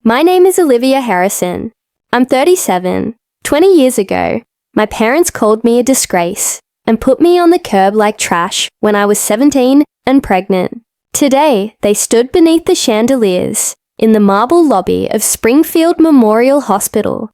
My name is Olivia Harrison. I'm 37. 20 years ago, my parents called me a disgrace and put me on the curb like trash when I was 17 and pregnant. Today, they stood beneath the chandeliers in the marble lobby of Springfield Memorial Hospital,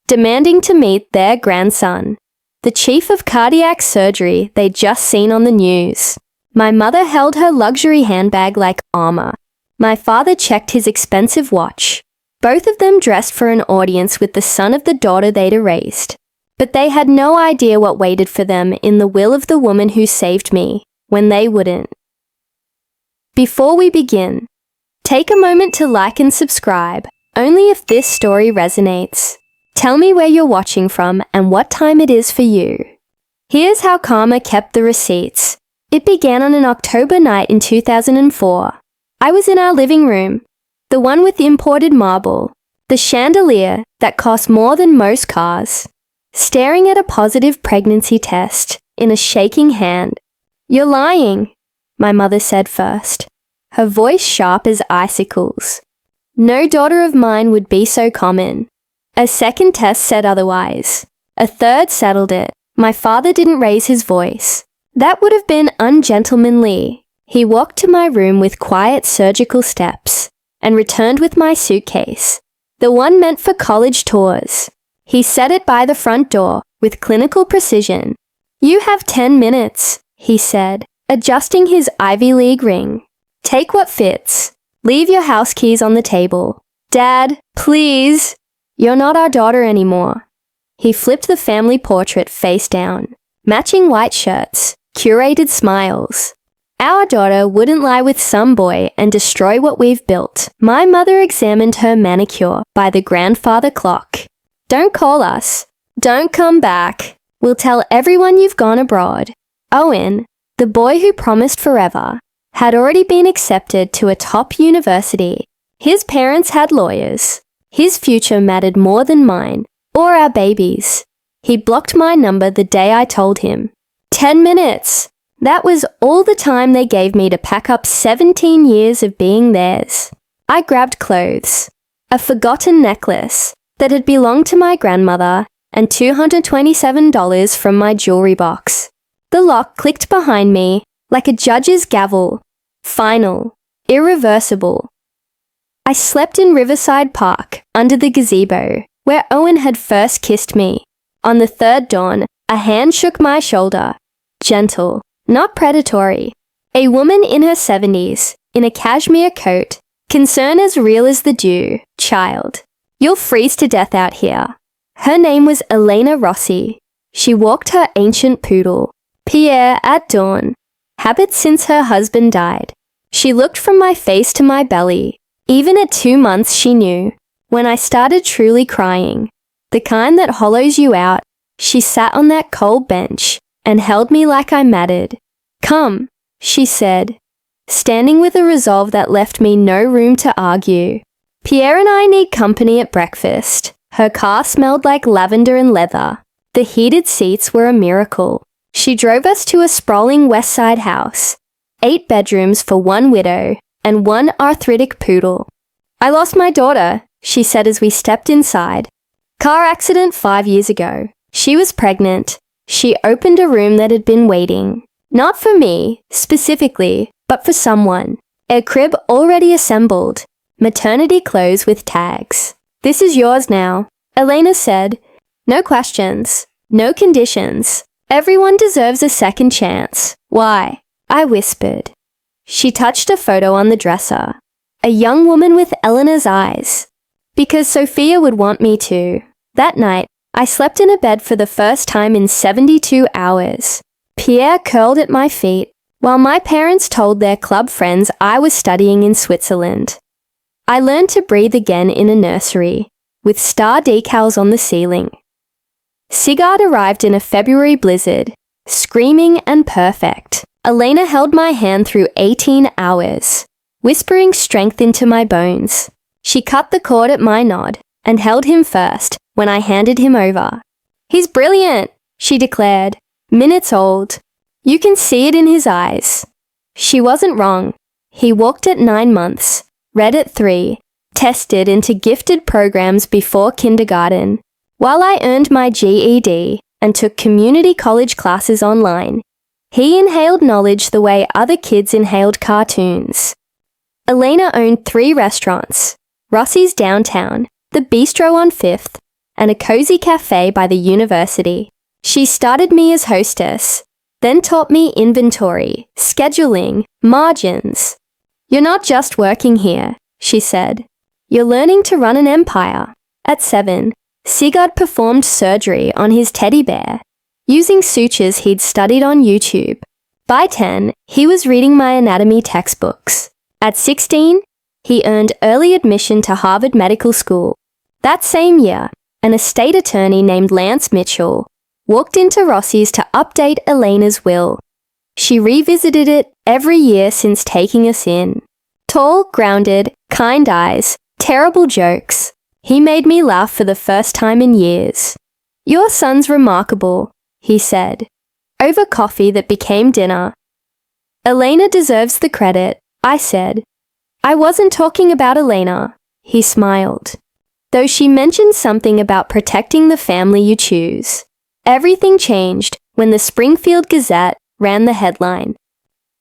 demanding to meet their grandson, the chief of cardiac surgery they'd just seen on the news. My mother held her luxury handbag like armor. My father checked his expensive watch. Both of them dressed for an audience with the son of the daughter they'd erased. But they had no idea what waited for them in the will of the woman who saved me when they wouldn't. Before we begin, take a moment to like and subscribe, only if this story resonates. Tell me where you're watching from and what time it is for you. Here's how karma kept the receipts. It began on an October night in 2004. I was in our living room, the one with imported marble, the chandelier that cost more than most cars, staring at a positive pregnancy test in a shaking hand. "You're lying," my mother said first, her voice sharp as icicles. No daughter of mine would be so common. A second test said otherwise. A third settled it. My father didn't raise his voice. That would have been ungentlemanly. He walked to my room with quiet surgical steps and returned with my suitcase, the one meant for college tours. He set it by the front door with clinical precision. "You have 10 minutes, he said, adjusting his Ivy League ring. "Take what fits. Leave your house keys on the table. Dad, please. You're not our daughter anymore." He flipped the family portrait face down. Matching white shirts, curated smiles. "Our daughter wouldn't lie with some boy and destroy what we've built." My mother examined her manicure by the grandfather clock. "Don't call us. Don't come back. We'll tell everyone you've gone abroad." Owen, the boy who promised forever, had already been accepted to a top university. His parents had lawyers. His future mattered more than mine, or our babies. He blocked my number the day I told him. 10 minutes! That was all the time they gave me to pack up 17 years of being theirs. I grabbed clothes, a forgotten necklace that had belonged to my grandmother, and $227 from my jewelry box. The lock clicked behind me like a judge's gavel. Final. Irreversible. I slept in Riverside Park, under the gazebo, where Owen had first kissed me. On the third dawn, a hand shook my shoulder. Gentle, not predatory. A woman in her 70s, in a cashmere coat, concern as real as the dew. "Child, you'll freeze to death out here." Her name was Elena Rossi. She walked her ancient poodle, Pierre, at dawn, habit since her husband died. She looked from my face to my belly. Even at 2 months she knew. When I started truly crying, the kind that hollows you out, she sat on that cold bench and held me like I mattered. "Come," she said, standing with a resolve that left me no room to argue. "Pierre and I need company at breakfast." Her car smelled like lavender and leather. The heated seats were a miracle. She drove us to a sprawling West Side house, 8 bedrooms for one widow and one arthritic poodle. "I lost my daughter," she said as we stepped inside. "Car accident 5 years ago. She was pregnant." She opened a room that had been waiting. Not for me, specifically, but for someone. A crib already assembled. Maternity clothes with tags. "This is yours now," Elena said. "No questions. No conditions. Everyone deserves a second chance." "Why?" I whispered. She touched a photo on the dresser. A young woman with Eleanor's eyes. "Because Sophia would want me to." That night, I slept in a bed for the first time in 72 hours. Pierre curled at my feet, while my parents told their club friends I was studying in Switzerland. I learned to breathe again in a nursery, with star decals on the ceiling. Sigurd arrived in a February blizzard, screaming and perfect. Elena held my hand through 18 hours, whispering strength into my bones. She cut the cord at my nod and held him first when I handed him over. "He's brilliant," she declared. "Minutes old. You can see it in his eyes." She wasn't wrong. He walked at 9 months, read at 3, tested into gifted programs before kindergarten. While I earned my GED and took community college classes online, he inhaled knowledge the way other kids inhaled cartoons. Elena owned 3 restaurants, Rossi's Downtown, the Bistro on 5th, and a cozy cafe by the university. She started me as hostess, then taught me inventory, scheduling, margins. "You're not just working here," she said. "You're learning to run an empire." At 7, Sigurd performed surgery on his teddy bear, using sutures he'd studied on YouTube. By 10, he was reading my anatomy textbooks. At 16, he earned early admission to Harvard Medical School. That same year, an estate attorney named Lance Mitchell walked into Rossi's to update Elena's will. She revisited it every year since taking us in. Tall, grounded, kind eyes, terrible jokes. He made me laugh for the first time in years. "Your son's remarkable," he said, over coffee that became dinner. "Elena deserves the credit," I said. "I wasn't talking about Elena," he smiled. "Though she mentioned something about protecting the family you choose." Everything changed when the Springfield Gazette ran the headline,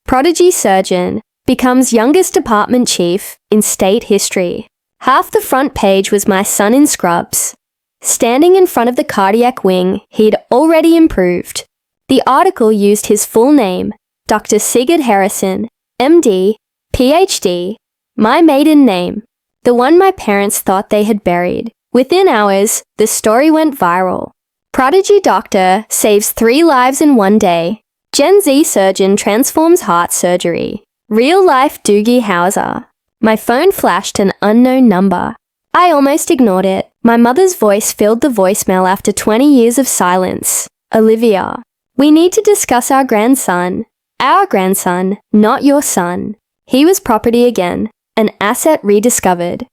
"Prodigy Surgeon becomes youngest department chief in state history." Half the front page was my son in scrubs, standing in front of the cardiac wing he'd already improved. The article used his full name, Dr. Sigurd Harrison, MD, PhD, my maiden name, the one my parents thought they had buried. Within hours, the story went viral. Prodigy doctor saves 3 lives in one day. Gen Z surgeon transforms heart surgery. Real-life Doogie Howser. My phone flashed an unknown number. I almost ignored it. My mother's voice filled the voicemail after 20 years of silence. "Olivia, we need to discuss our grandson. Our grandson, not your son. He was property again, an asset rediscovered."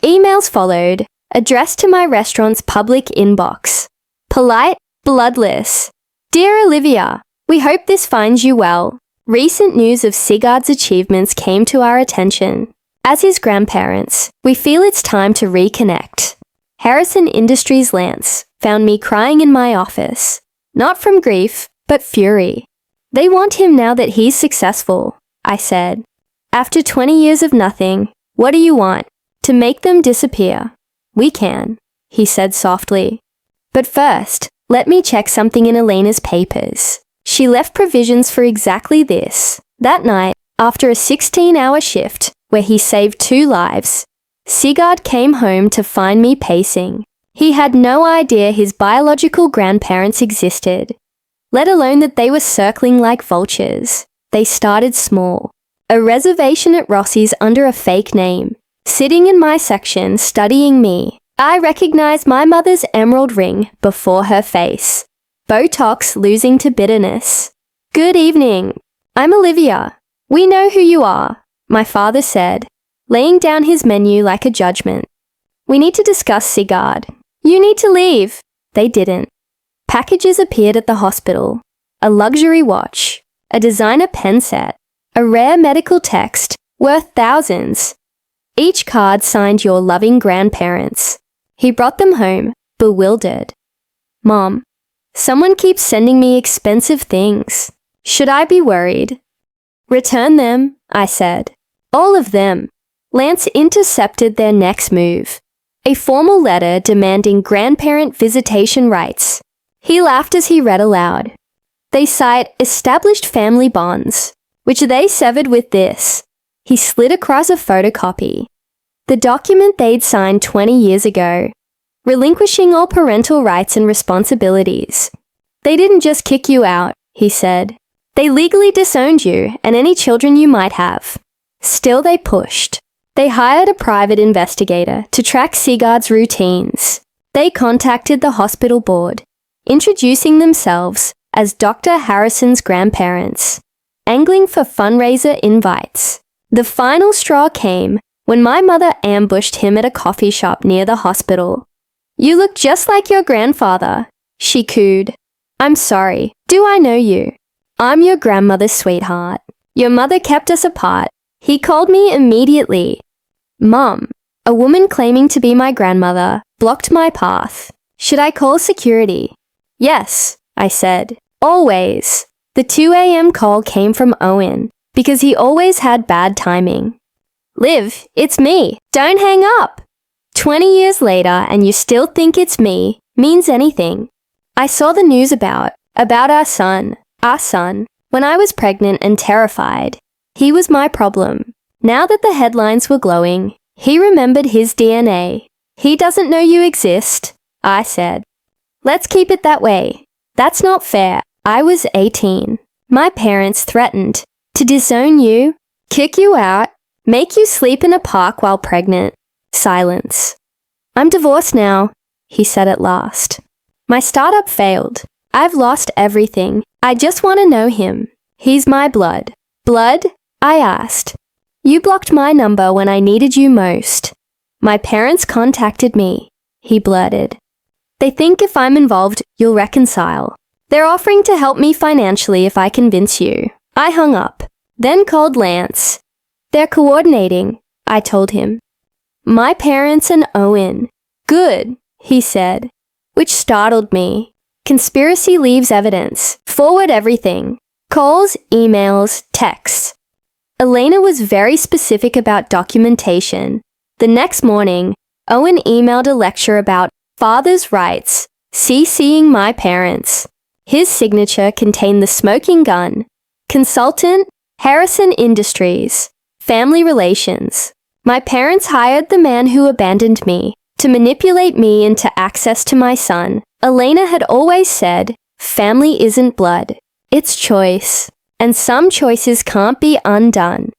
Emails followed, addressed to my restaurant's public inbox. Polite, bloodless. "Dear Olivia, we hope this finds you well. Recent news of Sigurd's achievements came to our attention. As his grandparents, we feel it's time to reconnect." Harrison Industries Lance found me crying in my office. Not from grief, but fury. "They want him now that he's successful," I said. "After 20 years of nothing, what do you want? To make them disappear?" "We can," he said softly. "But first, let me check something in Elena's papers." She left provisions for exactly this. That night, after a 16-hour shift, where he saved 2 lives, Sigurd came home to find me pacing. He had no idea his biological grandparents existed, let alone that they were circling like vultures. They started small. A reservation at Rossi's under a fake name. Sitting in my section studying me, I recognized my mother's emerald ring before her face. Botox losing to bitterness. "Good evening. I'm Olivia. We know who you are," my father said, laying down his menu like a judgment. "We need to discuss Sigurd. You need to leave." They didn't. Packages appeared at the hospital. A luxury watch, a designer pen set, a rare medical text worth thousands. Each card signed your loving grandparents. He brought them home, bewildered. "Mom, someone keeps sending me expensive things. Should I be worried?" "Return them," I said. "All of them." Lance intercepted their next move. A formal letter demanding grandparent visitation rights. He laughed as he read aloud. "They cite established family bonds, which they severed with this." He slid across a photocopy. The document they'd signed 20 years ago, relinquishing all parental rights and responsibilities. "They didn't just kick you out," he said. "They legally disowned you and any children you might have." Still they pushed. They hired a private investigator to track Sigurd's routines. They contacted the hospital board, introducing themselves as Dr. Harrison's grandparents, angling for fundraiser invites. The final straw came when my mother ambushed him at a coffee shop near the hospital. "You look just like your grandfather," she cooed. "I'm sorry. Do I know you? I'm your grandmother's sweetheart. Your mother kept us apart." He called me immediately. "Mom, A woman claiming to be my grandmother blocked my path. Should I call security? Yes, I said. Always. The 2 a.m. call came from Owen, because he always had bad timing. Liv, it's me. Don't hang up. 20 years later and you still think it's me means anything. I saw the news about our son, when I was pregnant and terrified. He was my problem. Now that the headlines were glowing, he remembered his DNA. He doesn't know you exist, I said. Let's keep it that way. That's not fair. I was 18. My parents threatened to disown you, kick you out, make you sleep in a park while pregnant. Silence. I'm divorced now, he said at last. My startup failed. I've lost everything. I just want to know him. He's my blood. Blood? I asked. You blocked my number when I needed you most. My parents contacted me, he blurted. They think if I'm involved, you'll reconcile. They're offering to help me financially if I convince you. I hung up, then called Lance. They're coordinating, I told him. My parents and Owen. Good, he said, which startled me. Conspiracy leaves evidence. Forward everything. Calls, emails, texts. Elena was very specific about documentation. The next morning, Owen emailed a lecture about father's rights, CCing my parents. His signature contained the smoking gun. Consultant, Harrison Industries. Family relations. My parents hired the man who abandoned me to manipulate me into access to my son. Elena had always said, family isn't blood. It's choice. And some choices can't be undone.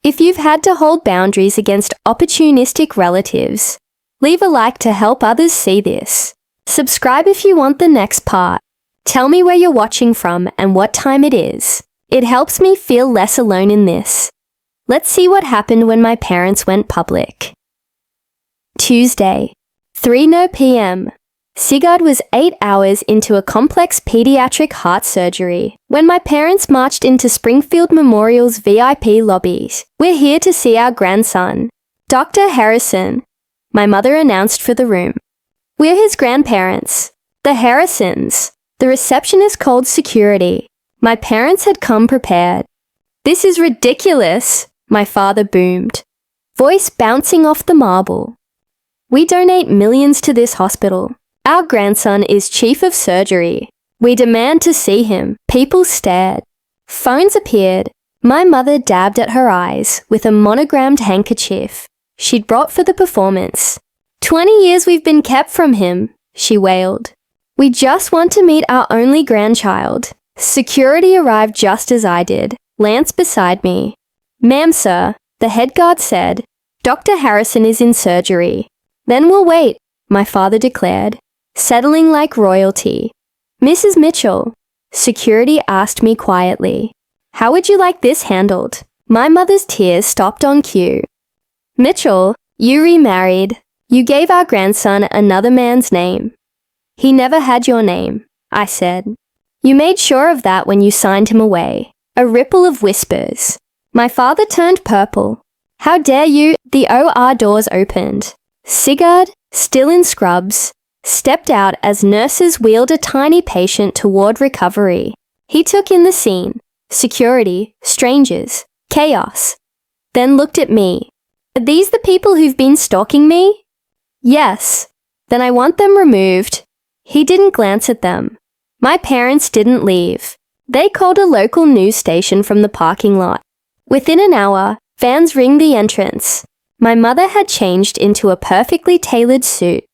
If you've had to hold boundaries against opportunistic relatives, leave a like to help others see this. Subscribe if you want the next part. Tell me where you're watching from and what time it is. It helps me feel less alone in this. Let's see what happened when my parents went public. Tuesday, 3:00 p.m. Sigurd was 8 hours into a complex pediatric heart surgery when my parents marched into Springfield Memorial's VIP lobbies. We're here to see our grandson, Dr. Harrison, my mother announced for the room. We're his grandparents, the Harrisons. The receptionist called security. My parents had come prepared. This is ridiculous, my father boomed, voice bouncing off the marble. We donate millions to this hospital. Our grandson is chief of surgery. We demand to see him. People stared. Phones appeared. My mother dabbed at her eyes with a monogrammed handkerchief she'd brought for the performance. 20 years we've been kept from him, she wailed. We just want to meet our only grandchild. Security arrived just as I did, Lance beside me. Ma'am, sir, the head guard said, Dr. Harrison is in surgery. Then we'll wait, my father declared, settling like royalty. Mrs. Mitchell, security asked me quietly, how would you like this handled? My mother's tears stopped on cue. Mitchell, you remarried. You gave our grandson another man's name. He never had your name, I said. You made sure of that when you signed him away. A ripple of whispers. My father turned purple. How dare you? The OR doors opened. Sigurd, still in scrubs, stepped out as nurses wheeled a tiny patient toward recovery. He took in the scene. Security, strangers, chaos. Then looked at me. Are these the people who've been stalking me? Yes. Then I want them removed. He didn't glance at them. My parents didn't leave. They called a local news station from the parking lot. Within an hour, fans ringed the entrance. My mother had changed into a perfectly tailored suit.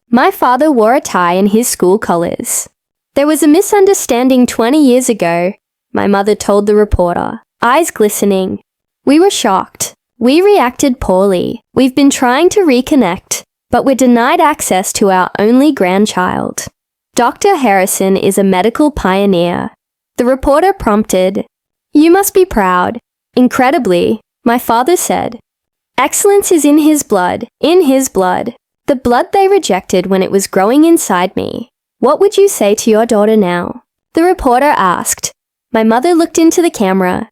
My father wore a tie and his school colors. There was a misunderstanding 20 years ago, my mother told the reporter, eyes glistening. We were shocked. We reacted poorly. We've been trying to reconnect, but we're denied access to our only grandchild. Dr. Harrison is a medical pioneer. The reporter prompted, You must be proud. Incredibly, my father said. Excellence is in his blood, the blood they rejected when it was growing inside me. What would you say to your daughter now? The reporter asked. My mother looked into the camera.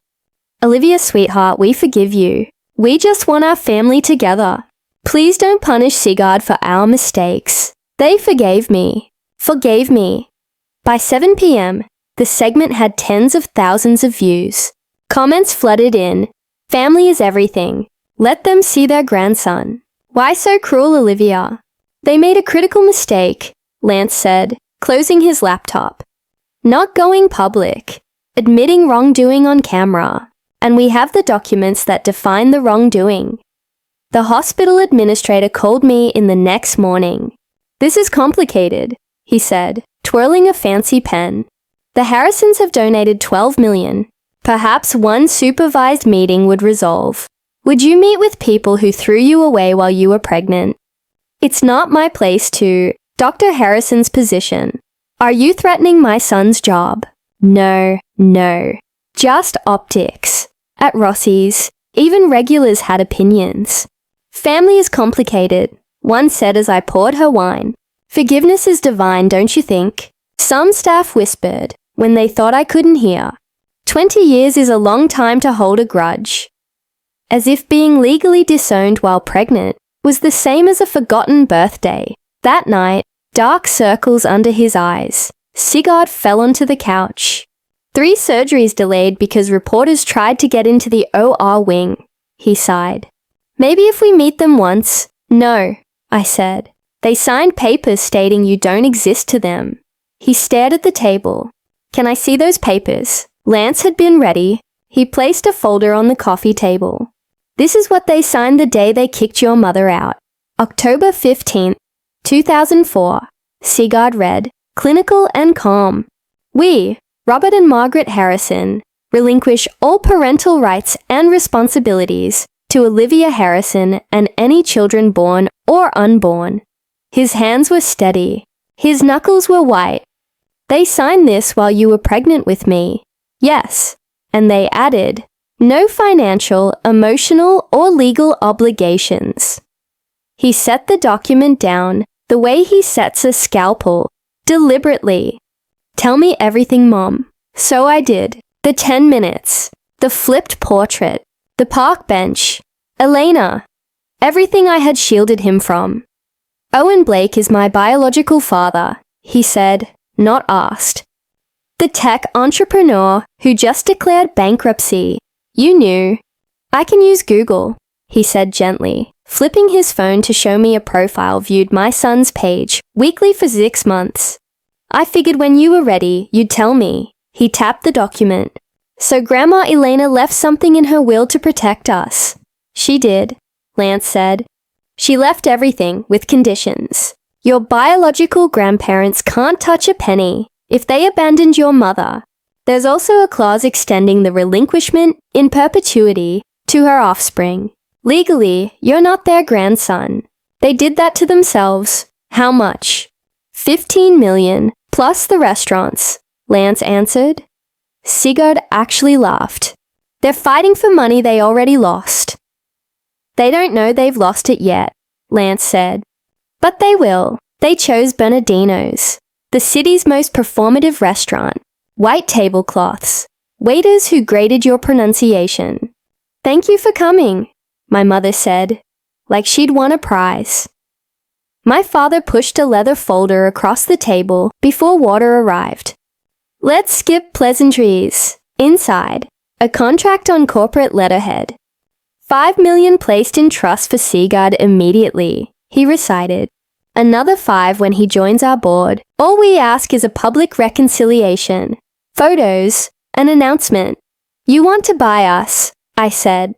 Olivia, sweetheart, we forgive you. We just want our family together. Please don't punish Sigurd for our mistakes. They forgave me. Forgave me. By 7 p.m., the segment had tens of thousands of views. Comments flooded in. Family is everything. Let them see their grandson. Why so cruel, Olivia? They made a critical mistake, Lance said, closing his laptop. Not going public. Admitting wrongdoing on camera. And we have the documents that define the wrongdoing. The hospital administrator called me in the next morning. This is complicated, he said, twirling a fancy pen. The Harrisons have donated $12 million. Perhaps one supervised meeting would resolve. Would you meet with people who threw you away while you were pregnant? It's not my place to. Dr. Harrison's position. Are you threatening my son's job? No. Just optics. At Rossi's, even regulars had opinions. Family is complicated, one said as I poured her wine. Forgiveness is divine, don't you think? Some staff whispered, when they thought I couldn't hear. 20 years is a long time to hold a grudge. As if being legally disowned while pregnant was the same as a forgotten birthday. That night, dark circles under his eyes. Sigurd fell onto the couch. 3 surgeries delayed because reporters tried to get into the OR wing. He sighed. Maybe if we meet them once. No, I said. They signed papers stating you don't exist to them. He stared at the table. Can I see those papers? Lance had been ready. He placed a folder on the coffee table. This is what they signed the day they kicked your mother out. October 15th, 2004. Sigurd read, clinical and calm. We, Robert and Margaret Harrison, relinquish all parental rights and responsibilities to Olivia Harrison and any children born or unborn. His hands were steady. His knuckles were white. They signed this while you were pregnant with me. Yes. And they added, no financial, emotional, or legal obligations. He set the document down the way he sets a scalpel, deliberately. Tell me everything, Mom. So I did. The 10 minutes. The flipped portrait. The park bench. Elena. Everything I had shielded him from. Owen Blake is my biological father, he said, not asked. The tech entrepreneur who just declared bankruptcy. You knew. I can use Google, he said gently, flipping his phone to show me a profile viewed my son's page, weekly for 6 months. I figured when you were ready, you'd tell me. He tapped the document. So Grandma Elena left something in her will to protect us. She did, Lance said. She left everything with conditions. Your biological grandparents can't touch a penny if they abandoned your mother. There's also a clause extending the relinquishment in perpetuity to her offspring. Legally, you're not their grandson. They did that to themselves. How much? $15 million, plus the restaurants, Lance answered. Sigurd actually laughed. They're fighting for money they already lost. They don't know they've lost it yet, Lance said. But they will. They chose Bernardino's, the city's most performative restaurant. White tablecloths. Waiters who graded your pronunciation. Thank you for coming, my mother said, like she'd won a prize. My father pushed a leather folder across the table before water arrived. Let's skip pleasantries. Inside, a contract on corporate letterhead. $5 million placed in trust for Sigurd immediately, he recited. Another 5 when he joins our board. All we ask is a public reconciliation. Photos, an announcement. You want to buy us, I said.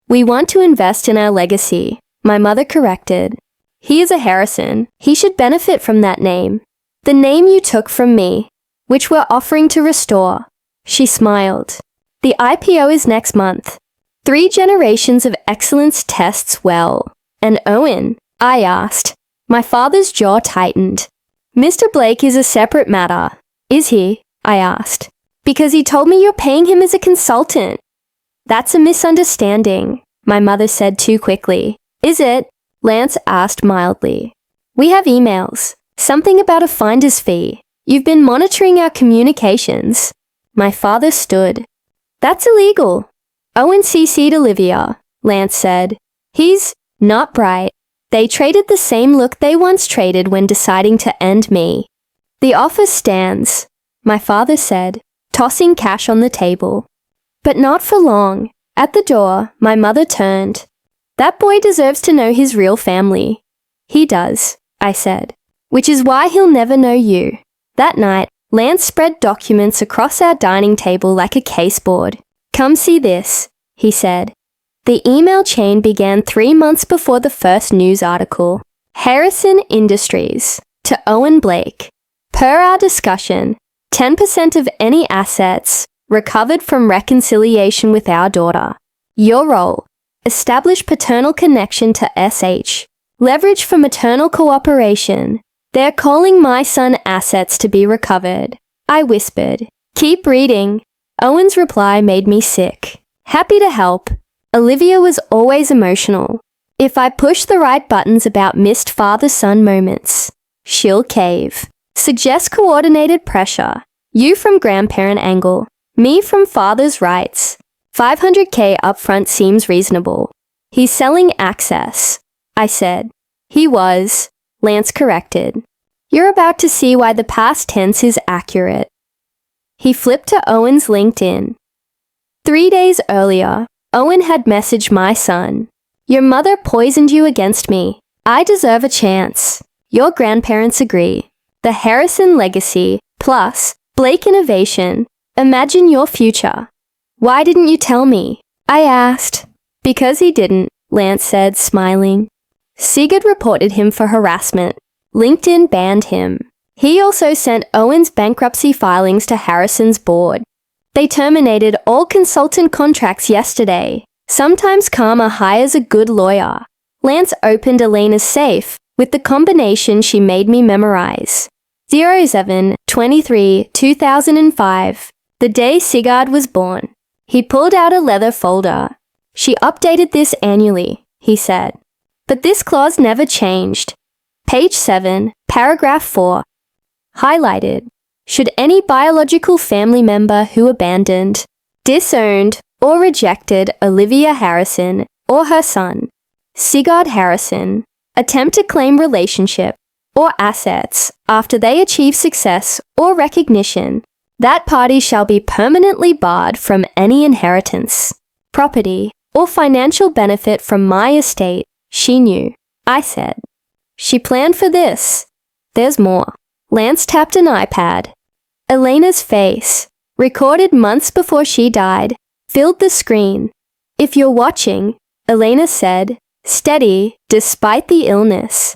We want to invest in our legacy, my mother corrected. He is a Harrison. He should benefit from that name. The name you took from me, which we're offering to restore. She smiled. The IPO is next month. 3 generations of excellence tests well. And Owen, I asked. My father's jaw tightened. Mr. Blake is a separate matter. Is he? I asked. Because he told me you're paying him as a consultant. That's a misunderstanding, my mother said too quickly. Is it? Lance asked mildly. We have emails. Something about a finder's fee. You've been monitoring our communications. My father stood. That's illegal. Owen CC'd Olivia, Lance said. He's not bright. They traded the same look they once traded when deciding to end me. The offer stands, my father said, tossing cash on the table. But not for long. At the door, my mother turned. That boy deserves to know his real family. He does, I said, which is why he'll never know you. That night, Lance spread documents across our dining table like a caseboard. Come see this, he said. The email chain began 3 months before the first news article. Harrison Industries, to Owen Blake. Per our discussion, 10% of any assets recovered from reconciliation with our daughter. Your role, establish paternal connection to SH. Leverage for maternal cooperation. They're calling my son assets to be recovered. I whispered. Keep reading. Owen's reply made me sick. Happy to help. Olivia was always emotional. If I push the right buttons about missed father-son moments, she'll cave. Suggest coordinated pressure. You from grandparent angle. Me from father's rights. $500K upfront seems reasonable. He's selling access, I said. He was, Lance corrected. You're about to see why the past tense is accurate. He flipped to Owen's LinkedIn. 3 days earlier, Owen had messaged my son. Your mother poisoned you against me. I deserve a chance. Your grandparents agree. The Harrison legacy, plus Blake innovation. Imagine your future. Why didn't you tell me? I asked. Because he didn't, Lance said, smiling. Sigurd reported him for harassment. LinkedIn banned him. He also sent Owen's bankruptcy filings to Harrison's board. They terminated all consultant contracts yesterday. Sometimes karma hires a good lawyer. Lance opened Elena's safe with the combination she made me memorize. 07-23-2005, the day Sigurd was born. He pulled out a leather folder. She updated this annually, he said. But this clause never changed. Page 7, paragraph 4. Highlighted. Should any biological family member who abandoned, disowned, or rejected Olivia Harrison or her son, Sigurd Harrison, attempt to claim relationship or assets after they achieve success or recognition, that party shall be permanently barred from any inheritance, property, or financial benefit from my estate. She knew, I said. She planned for this. There's more. Lance tapped an iPad. Elena's face, recorded months before she died, filled the screen. If you're watching, Elena said, steady despite the illness.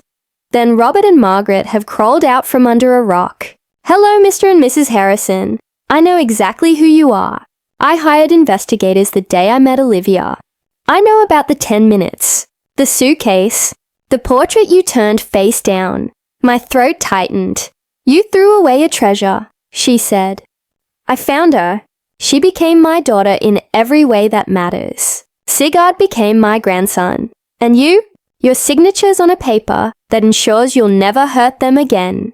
Then Robert and Margaret have crawled out from under a rock. Hello, Mr. and Mrs. Harrison. I know exactly who you are. I hired investigators the day I met Olivia. I know about the 10 minutes, the suitcase, the portrait you turned face down. My throat tightened. You threw away a treasure, she said. I found her. She became my daughter in every way that matters. Sigurd became my grandson. And you? Your signature's on a paper that ensures you'll never hurt them again.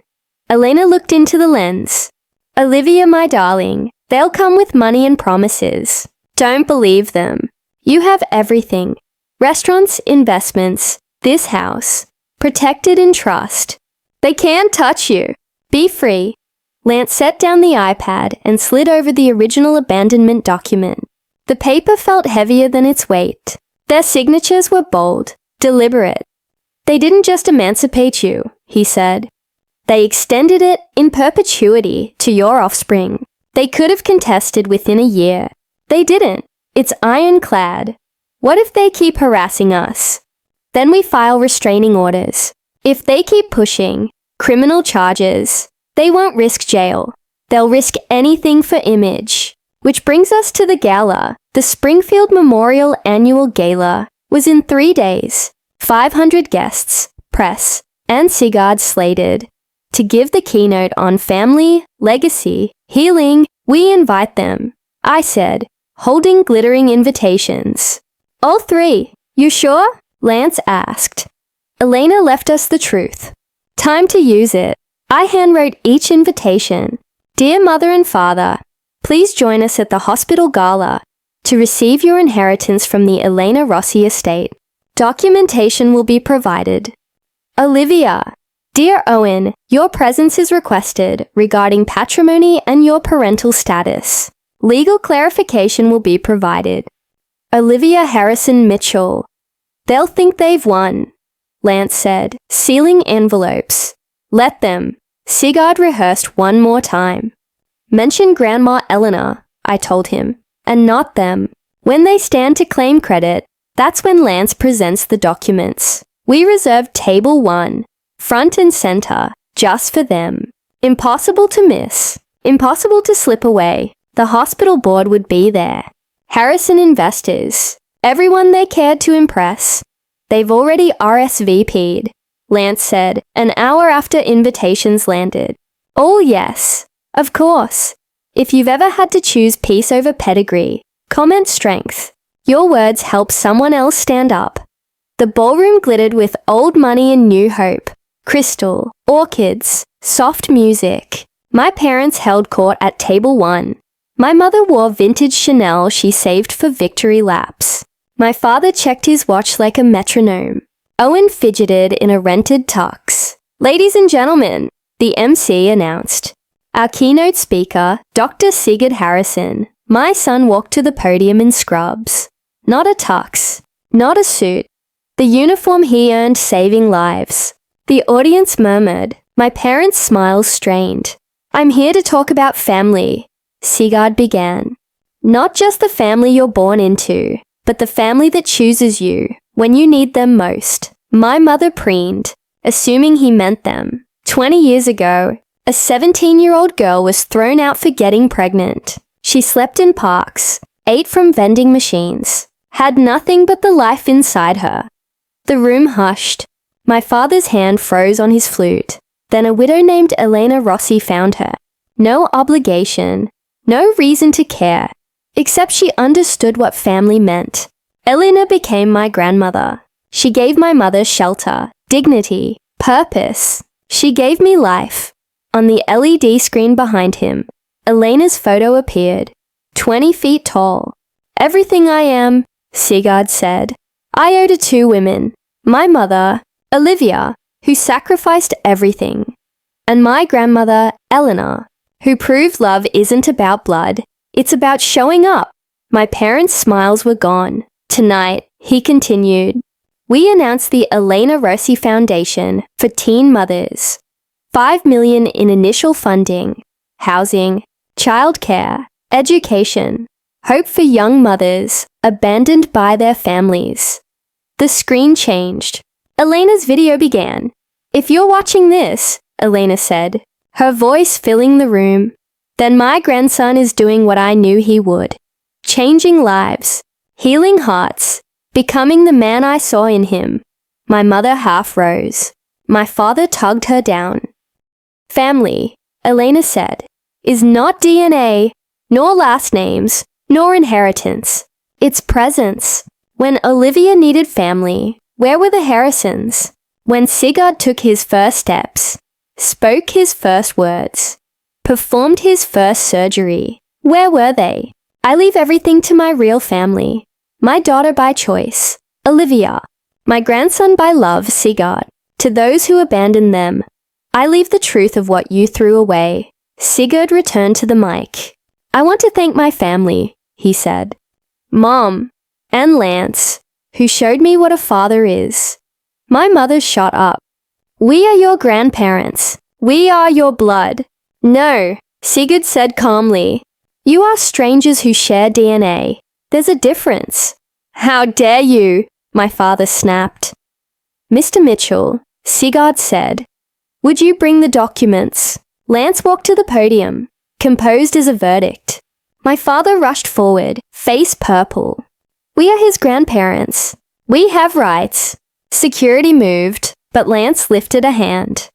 Elena looked into the lens. Olivia, my darling, they'll come with money and promises. Don't believe them. You have everything. Restaurants, investments, this house. Protected in trust. They can't touch you. Be free. Lance set down the iPad and slid over the original abandonment document. The paper felt heavier than its weight. Their signatures were bold, deliberate. They didn't just emancipate you, he said. They extended it in perpetuity to your offspring. They could have contested within a year. They didn't. It's ironclad. What if they keep harassing us? Then we file restraining orders. If they keep pushing, criminal charges, they won't risk jail. They'll risk anything for image. Which brings us to the gala. The Springfield Memorial Annual Gala was in 3 days. 500 guests, press, and Sigurd slated. To give the keynote on family, legacy, healing, we invite them, I said, holding glittering invitations. All 3. You sure? Lance asked. Elena left us the truth. Time to use it. I handwrote each invitation. Dear Mother and Father, please join us at the hospital gala to receive your inheritance from the Elena Rossi estate. Documentation will be provided. Olivia. Dear Owen, your presence is requested regarding patrimony and your parental status. Legal clarification will be provided. Olivia Harrison Mitchell. They'll think they've won, Lance said, sealing envelopes. Let them. Sigurd rehearsed one more time. Mention Grandma Eleanor, I told him, and not them. When they stand to claim credit, that's when Lance presents the documents. We reserved table 1, front and center, just for them. Impossible to miss. Impossible to slip away. The hospital board would be there. Harrison investors. Everyone they cared to impress. They've already RSVP'd, Lance said, an hour after invitations landed. Oh yes, of course. If you've ever had to choose peace over pedigree, comment strength. Your words help someone else stand up. The ballroom glittered with old money and new hope. Crystal, orchids, soft music. My parents held court at table 1. My mother wore vintage Chanel she saved for victory laps. My father checked his watch like a metronome. Owen fidgeted in a rented tux. Ladies and gentlemen, the MC announced. Our keynote speaker, Dr. Sigurd Harrison. My son walked to the podium in scrubs. Not a tux. Not a suit. The uniform he earned saving lives. The audience murmured. My parents' smiles strained. I'm here to talk about family, Sigurd began. Not just the family you're born into, but the family that chooses you when you need them most. My mother preened, assuming he meant them. 20 years ago, a 17-year-old girl was thrown out for getting pregnant. She slept in parks, ate from vending machines, had nothing but the life inside her. The room hushed. My father's hand froze on his flute. Then a widow named Elena Rossi found her. No obligation, no reason to care, except she understood what family meant. Elena became my grandmother. She gave my mother shelter, dignity, purpose. She gave me life. On the LED screen behind him, Elena's photo appeared, 20 feet tall. Everything I am, Sigurd said, I owe to 2 women. My mother, Olivia, who sacrificed everything, and my grandmother, Eleanor, who proved love isn't about blood, it's about showing up. My parents' smiles were gone. Tonight, he continued, we announced the Elena Rossi Foundation for Teen Mothers. $5 million in initial funding, housing, childcare, education, hope for young mothers abandoned by their families. The screen changed. Elena's video began. If you're watching this, Elena said, her voice filling the room, then my grandson is doing what I knew he would. Changing lives, healing hearts, becoming the man I saw in him. My mother half rose. My father tugged her down. Family, Elena said, is not DNA, nor last names, nor inheritance. It's presence. When Olivia needed family, where were the Harrisons? When Sigurd took his first steps, spoke his first words, performed his first surgery, where were they? I leave everything to my real family. My daughter by choice, Olivia. My grandson by love, Sigurd. To those who abandoned them, I leave the truth of what you threw away. Sigurd returned to the mic. I want to thank my family, he said. Mom, and Lance, who showed me what a father is. My mother shot up. We are your grandparents. We are your blood. No, Sigurd said calmly. You are strangers who share DNA. There's a difference. How dare you? My father snapped. Mr. Mitchell, Sigurd said, would you bring the documents? Lance walked to the podium, composed as a verdict. My father rushed forward, face purple. We are his grandparents. We have rights. Security moved, but Lance lifted a hand.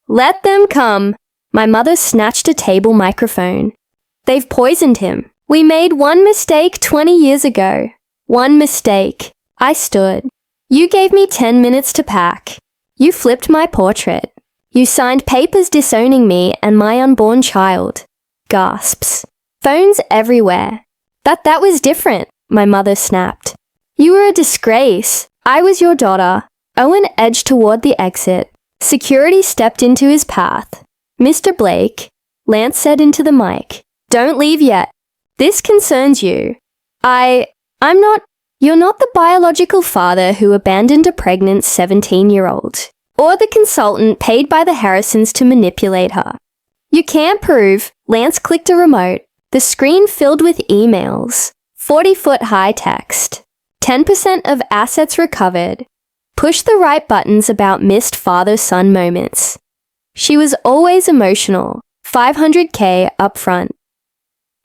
Let them come. My mother snatched a table microphone. They've poisoned him. We made one mistake 20 years ago. One mistake. I stood. You gave me 10 minutes to pack. You flipped my portrait. You signed papers disowning me and my unborn child. Gasps. Phones everywhere. That was different, my mother snapped. You were a disgrace. I was your daughter. Owen edged toward the exit. Security stepped into his path. Mr. Blake, Lance said into the mic, don't leave yet. This concerns you. You're not the biological father who abandoned a pregnant 17-year-old, or the consultant paid by the Harrisons to manipulate her. You can't prove. Lance clicked a remote. The screen filled with emails. 40-foot high text. 10% of assets recovered. Push the right buttons about missed father-son moments. She was always emotional. $500K upfront.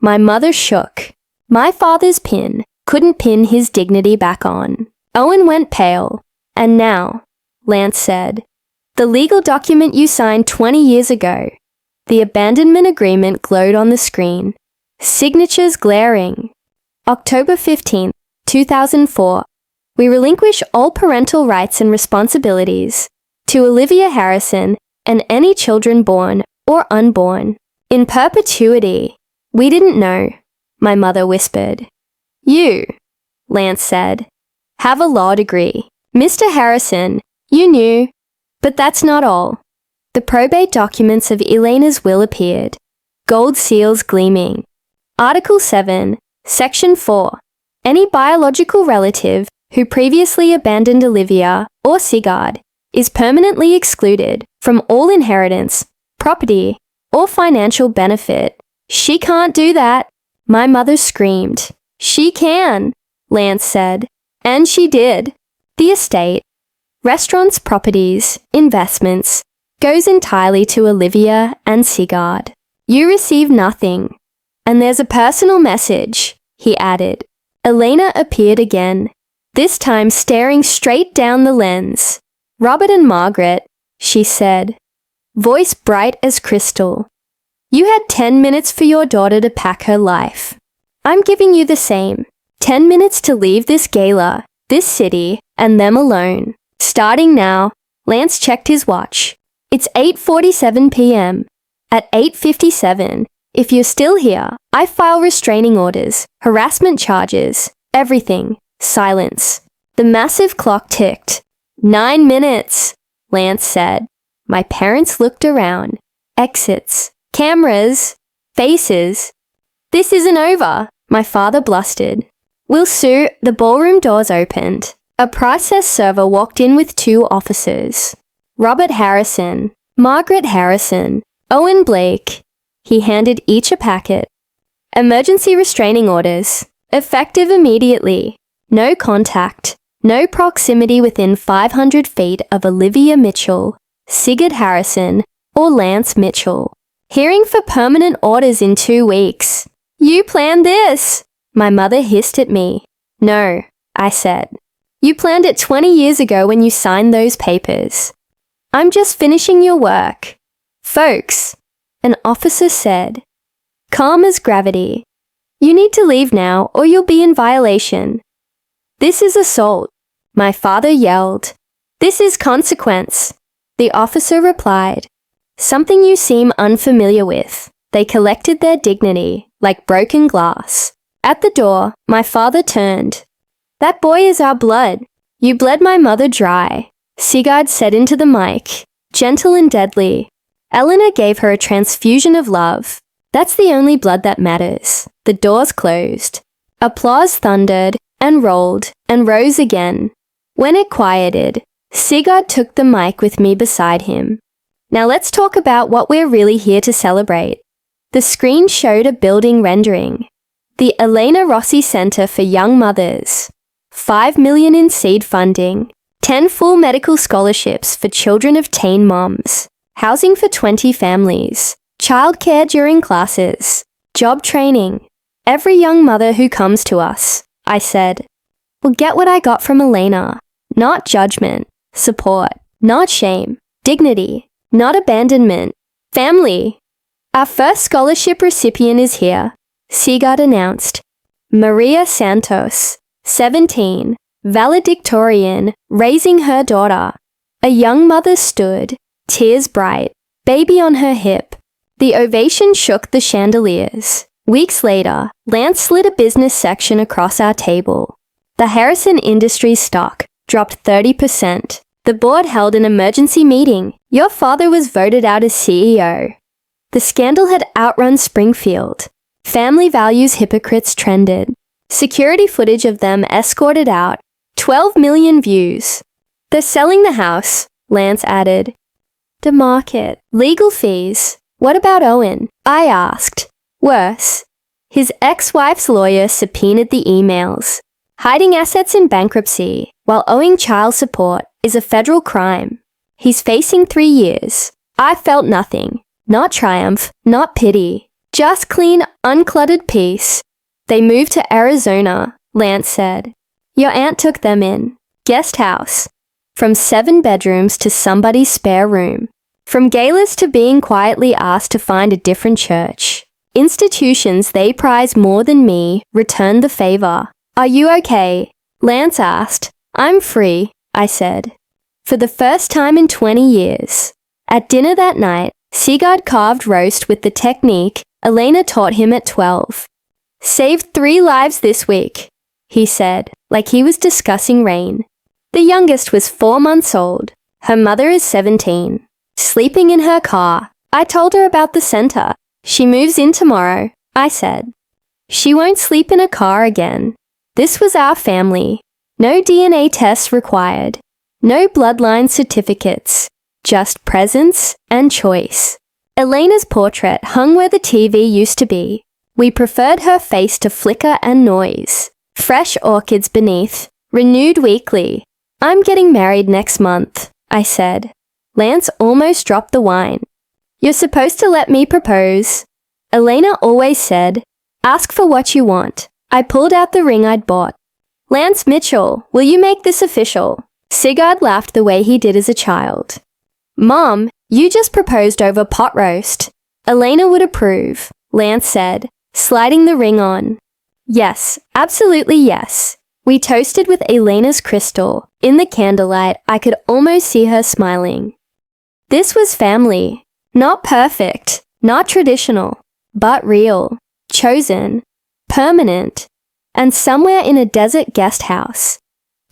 My mother shook. My father's pin couldn't pin his dignity back on. Owen went pale. And now, Lance said, the legal document you signed 20 years ago. The abandonment agreement glowed on the screen. Signatures glaring. October 15, 2004. We relinquish all parental rights and responsibilities to Olivia Harrison and any children born or unborn. In perpetuity. We didn't know, my mother whispered. You, Lance said, have a law degree. Mr. Harrison, you knew. But that's not all. The probate documents of Elena's will appeared. Gold seals gleaming. Article 7, Section 4. Any biological relative who previously abandoned Olivia or Sigurd is permanently excluded from all inheritance, property, or financial benefit. She can't do that. My mother screamed. She can, Lance said. And she did. The estate, restaurants, properties, investments, goes entirely to Olivia and Sigurd. You receive nothing. And there's a personal message, he added. Elena appeared again, this time staring straight down the lens. Robert and Margaret, she said, voice bright as crystal. You had 10 minutes for your daughter to pack her life. I'm giving you the same. 10 minutes to leave this gala, this city, and them alone. Starting now. Lance checked his watch. It's 8:47 p.m. At 8:57, if you're still here, I file restraining orders, harassment charges, everything. Silence. The massive clock ticked. 9 minutes, Lance said. My parents looked around. Exits. Cameras. Faces. This isn't over, my father blustered. We'll sue. The ballroom doors opened. A process server walked in with 2 officers. Robert Harrison, Margaret Harrison, Owen Blake. He handed each a packet. Emergency restraining orders. Effective immediately. No contact. No proximity within 500 feet of Olivia Mitchell, Sigurd Harrison, or Lance Mitchell. Hearing for permanent orders in 2 weeks. You planned this! My mother hissed at me. No, I said. You planned it 20 years ago when you signed those papers. I'm just finishing your work. Folks, an officer said. Calm as gravity. You need to leave now or you'll be in violation. This is assault. My father yelled. This is consequence. The officer replied. Something you seem unfamiliar with. They collected their dignity, like broken glass. At the door, my father turned. That boy is our blood. You bled my mother dry, Sigurd said into the mic, gentle and deadly. Eleanor gave her a transfusion of love. That's the only blood that matters. The doors closed. Applause thundered and rolled and rose again. When it quieted, Sigurd took the mic with me beside him. Now let's talk about what we're really here to celebrate. The screen showed a building rendering. The Elena Rossi Center for Young Mothers. $5 million in seed funding. 10 full medical scholarships for children of teen moms. Housing for 20 families. Childcare during classes. Job training. Every young mother who comes to us, I said, will get what I got from Elena. Not judgment. Support. Not shame. Dignity. Not abandonment. Family. Our first scholarship recipient is here, Sigurd announced. Maria Santos, 17, valedictorian, raising her daughter. A young mother stood, tears bright, baby on her hip. The ovation shook the chandeliers. Weeks later, Lance slid a business section across our table. The Harrison Industries stock dropped 30%. The board held an emergency meeting. Your father was voted out as CEO. The scandal had outrun Springfield. Family values hypocrites trended. Security footage of them escorted out. 12 million views. They're selling the house, Lance added. The market. Legal fees. What about Owen? I asked. Worse. His ex-wife's lawyer subpoenaed the emails. Hiding assets in bankruptcy while owing child support is a federal crime. He's facing 3 years. I felt nothing. Not triumph, not pity. Just clean, uncluttered peace. They moved to Arizona, Lance said. Your aunt took them in. Guest house. From 7 bedrooms to somebody's spare room. From galas to being quietly asked to find a different church. Institutions they prize more than me returned the favor. Are you okay? Lance asked. I'm free, I said. For the first time in 20 years. At dinner that night, Sigurd carved roast with the technique Elena taught him at 12. Saved 3 lives this week, he said, like he was discussing rain. The youngest was 4 months old. Her mother is 17. Sleeping in her car. I told her about the center. She moves in tomorrow, I said. She won't sleep in a car again. This was our family. No DNA tests required. No bloodline certificates. Just presence and choice. Elena's portrait hung where the TV used to be. We preferred her face to flicker and noise. Fresh orchids beneath. Renewed weekly. I'm getting married next month, I said. Lance almost dropped the wine. You're supposed to let me propose. Elena always said, ask for what you want. I pulled out the ring I'd bought. Lance Mitchell, will you make this official? Sigurd laughed the way he did as a child. Mom, you just proposed over pot roast. Elena would approve, Lance said, sliding the ring on. Yes, absolutely yes. We toasted with Elena's crystal. In the candlelight, I could almost see her smiling. This was family. Not perfect, not traditional, but real, chosen, permanent, and somewhere in a desert guest house.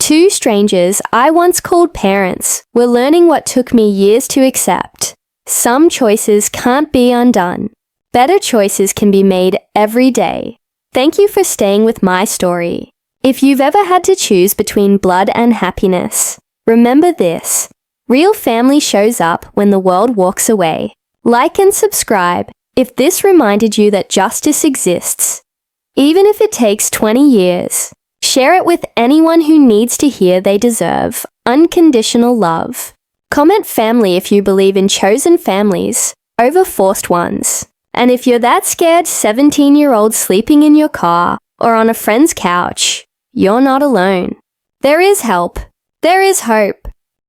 2 strangers I once called parents were learning what took me years to accept. Some choices can't be undone. Better choices can be made every day. Thank you for staying with my story. If you've ever had to choose between blood and happiness, remember this. Real family shows up when the world walks away. Like and subscribe if this reminded you that justice exists. Even if it takes 20 years, share it with anyone who needs to hear they deserve unconditional love. Comment family if you believe in chosen families over forced ones. And if you're that scared 17-year-old sleeping in your car or on a friend's couch, you're not alone. There is help. There is hope.